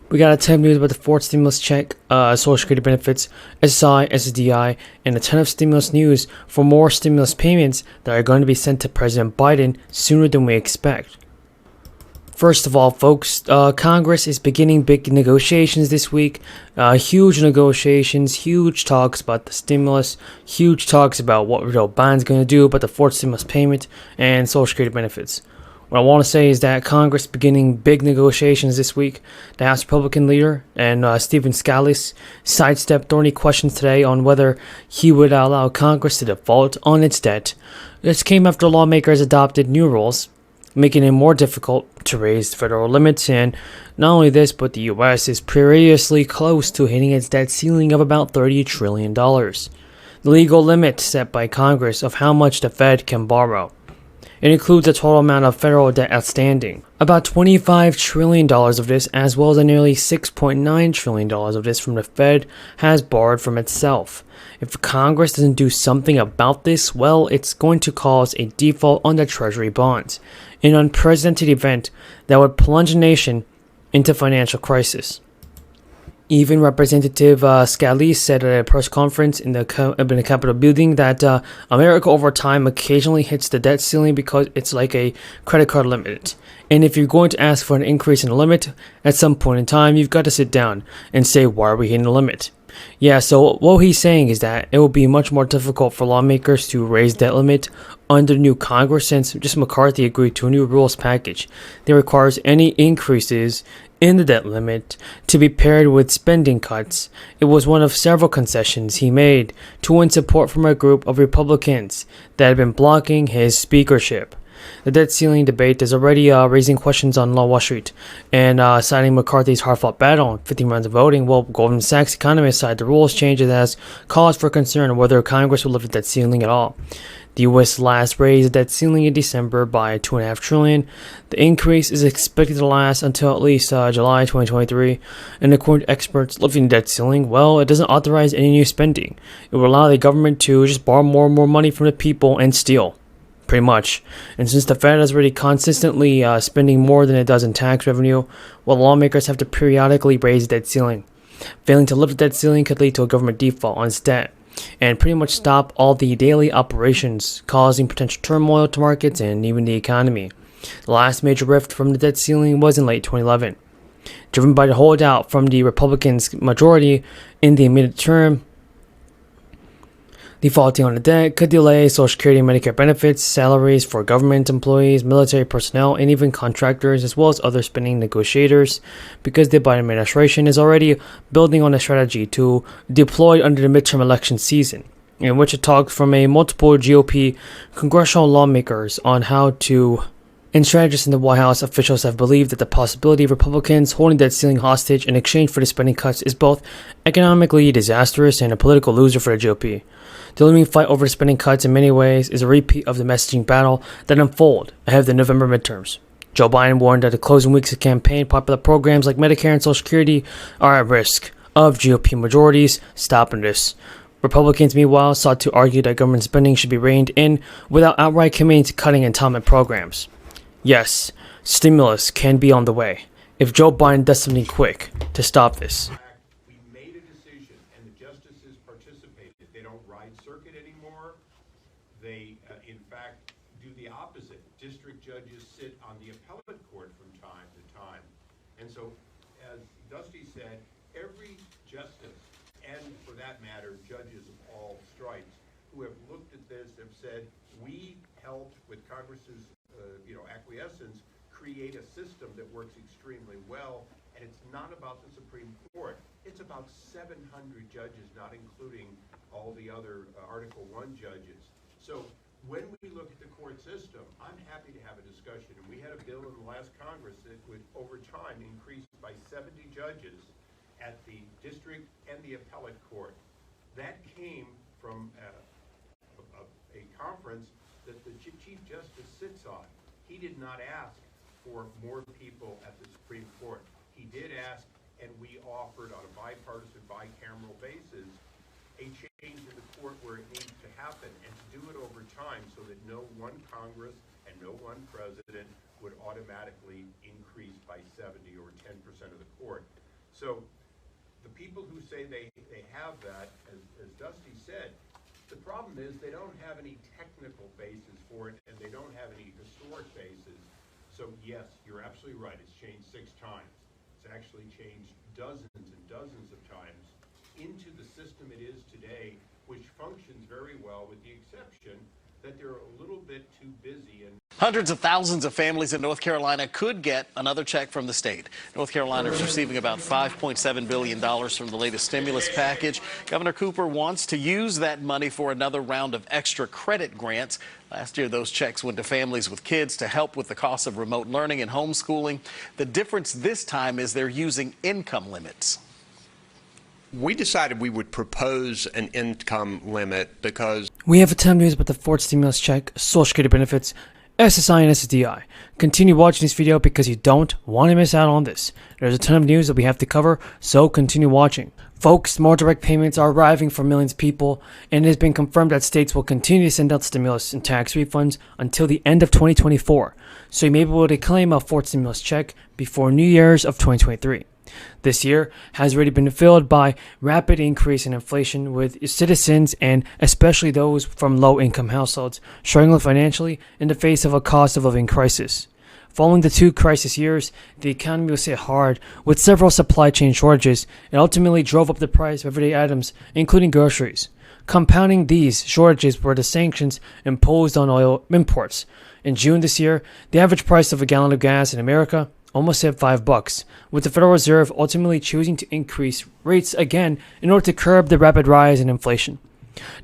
We got a ton of news about the fourth stimulus check, Social Security benefits, SSI, SSDI, and a ton of stimulus news for more stimulus payments that are going to be sent to President Biden sooner than we expect. First of all, folks, Congress is beginning big negotiations this week. Huge negotiations, huge talks about the stimulus, huge talks about what Joe Biden's going to do about the fourth stimulus payment and Social Security benefits. What I want to say is that Congress beginning big negotiations this week. The House Republican leader and Stephen Scalise sidestepped thorny questions today on whether he would allow Congress to default on its debt. This came after lawmakers adopted new rules, making it more difficult to raise federal limits, and not only this, but the U.S. is perilously close to hitting its debt ceiling of about $30 trillion, the legal limit set by Congress of how much the Fed can borrow. It includes the total amount of federal debt outstanding. About $25 trillion of this, as well as a nearly $6.9 trillion of this from the Fed, has borrowed from itself. If Congress doesn't do something about this, well, it's going to cause a default on the Treasury bonds, an unprecedented event that would plunge the nation into financial crisis. Even Representative Scalise said at a press conference in the Capitol building that America over time occasionally hits the debt ceiling because it's like a credit card limit. And if you're going to ask for an increase in the limit, at some point in time, you've got to sit down and say, why are we hitting the limit? Yeah, so what he's saying is that it will be much more difficult for lawmakers to raise that limit under the new Congress since just McCarthy agreed to a new rules package that requires any increases in the debt limit to be paired with spending cuts. It was one of several concessions he made to win support from a group of Republicans that had been blocking his speakership. The debt ceiling debate is already raising questions on Wall Street and citing McCarthy's hard-fought battle in 15 rounds of voting. Well, Goldman Sachs economists cite the rules changes as cause for concern whether Congress will lift the debt ceiling at all. The U.S. last raised the debt ceiling in December by $2.5 trillion. The increase is expected to last until at least July 2023. And according to experts, lifting the debt ceiling, well, it doesn't authorize any new spending. It will allow the government to just borrow more and more money from the people and steal. Pretty much. And since the Fed is already consistently spending more than it does in tax revenue, well, lawmakers have to periodically raise the debt ceiling. Failing to lift the debt ceiling could lead to a government default on its debt and pretty much stop all the daily operations, causing potential turmoil to markets and even the economy. The last major rift from the debt ceiling was in late 2011. Driven by the holdout from the Republicans' majority in the immediate term, defaulting on the debt could delay Social Security and Medicare benefits, salaries for government employees, military personnel, and even contractors, as well as other spending negotiators, because the Biden administration is already building on a strategy to deploy under the midterm election season, in which it talked from a multiple GOP congressional lawmakers on how to. And strategists in the White House officials have believed that the possibility of Republicans holding that ceiling hostage in exchange for the spending cuts is both economically disastrous and a political loser for the GOP. The looming fight over the spending cuts in many ways is a repeat of the messaging battle that unfolded ahead of the November midterms. Joe Biden warned that the closing weeks of campaign, popular programs like Medicare and Social Security are at risk of GOP majorities stopping this. Republicans, meanwhile, sought to argue that government spending should be reined in without outright committing to cutting entitlement programs. Yes, stimulus can be on the way if Joe Biden does something quick to stop this. We made a decision, and the justices participated. They don't ride circuit anymore. They, in fact, do the opposite. District judges sit on the appellate court from time to time. And so, as Dusty said, every justice, and for that matter, judges of all stripes, who have looked at this have said, we helped with Congress's acquiescence, create a system that works extremely well, and it's not about the Supreme Court. It's about 700 judges, not including all the other Article I judges. So when we look at the court system, I'm happy to have a discussion. And we had a bill in the last Congress that would, over time, increase by 70 judges at the district and the appellate court. That came from a conference that the Chief Justice sits on. He did not ask for more people at the Supreme Court. He did ask, and we offered on a bipartisan, bicameral basis, a change in the court where it needs to happen, and to do it over time so that no one Congress and no one president would automatically increase by 70 or 10% of the court. So the people who say they have that, as Dusty said, the problem is they don't have any technical basis for it, and they don't have any historic basis. So yes, you're absolutely right. It's changed 6 times. It's actually changed dozens and dozens of times into the system it is today, which functions very well, with the exception that they're a little bit too busy. And hundreds of thousands of families in North Carolina could get another check from the state. North Carolina is receiving about $5.7 billion from the latest stimulus package. Governor Cooper wants to use that money for another round of extra credit grants. Last year, those checks went to families with kids to help with the cost of remote learning and homeschooling. The difference this time is they're using income limits. We decided we would propose an income limit because We have a ton of news about the fourth stimulus check, Social Security benefits, SSI and SSDI. Continue watching this video because you don't want to miss out on this. There's a ton of news that we have to cover, so continue watching. Folks, more direct payments are arriving for millions of people, and it has been confirmed that states will continue to send out stimulus and tax refunds until the end of 2024. So you may be able to claim a fourth stimulus check before New Year's of 2023. This year has already been filled by rapid increase in inflation, with citizens and especially those from low-income households struggling financially in the face of a cost of living crisis. Following the 2 crisis years, the economy was hit hard with several supply chain shortages and ultimately drove up the price of everyday items, including groceries. Compounding these shortages were the sanctions imposed on oil imports. In June this year, the average price of a gallon of gas in America almost hit $5, with the Federal Reserve ultimately choosing to increase rates again in order to curb the rapid rise in inflation.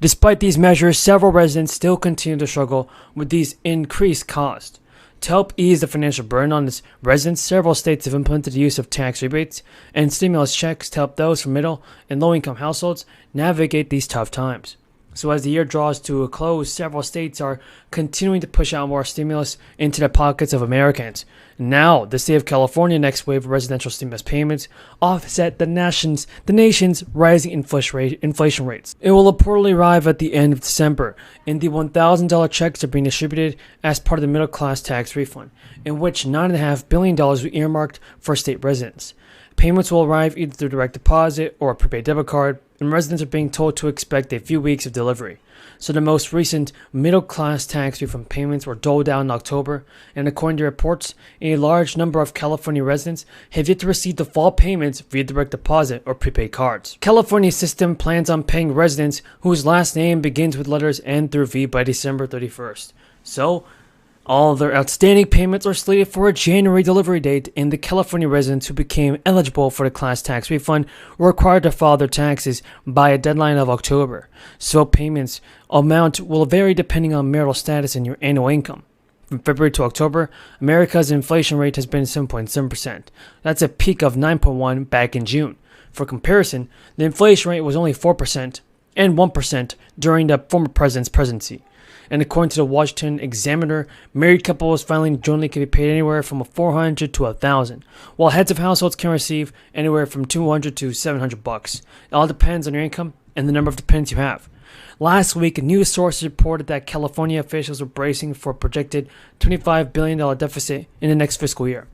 Despite these measures, several residents still continue to struggle with these increased costs. To help ease the financial burden on its residents, several states have implemented the use of tax rebates and stimulus checks to help those from middle and low-income households navigate these tough times. So as the year draws to a close, several states are continuing to push out more stimulus into the pockets of Americans. Now, the state of California next wave of residential stimulus payments offset the nation's rising inflation rates. It will reportedly arrive at the end of December, and the $1,000 checks are being distributed as part of the middle class tax refund, in which $9.5 billion will be earmarked for state residents. Payments will arrive either through direct deposit or a prepaid debit card, and residents are being told to expect a few weeks of delivery. So the most recent middle-class tax refund payments were doled out in October, and according to reports, a large number of California residents have yet to receive the fall payments via direct deposit or prepaid cards. California's system plans on paying residents whose last name begins with letters N through V by December 31st. So, all of their outstanding payments are slated for a January delivery date, and the California residents who became eligible for the class tax refund were required to file their taxes by a deadline of October. So payments amount will vary depending on marital status and your annual income. From February to October, America's inflation rate has been 7.7%. That's a peak of 9.1% back in June. For comparison, the inflation rate was only 4% and 1% during the former president's presidency. And according to the Washington Examiner, married couples filing jointly can be paid anywhere from $400 to $1,000, while heads of households can receive anywhere from $200 to $700. It all depends on your income and the number of dependents you have. Last week, news sources reported that California officials were bracing for a projected $25 billion deficit in the next fiscal year.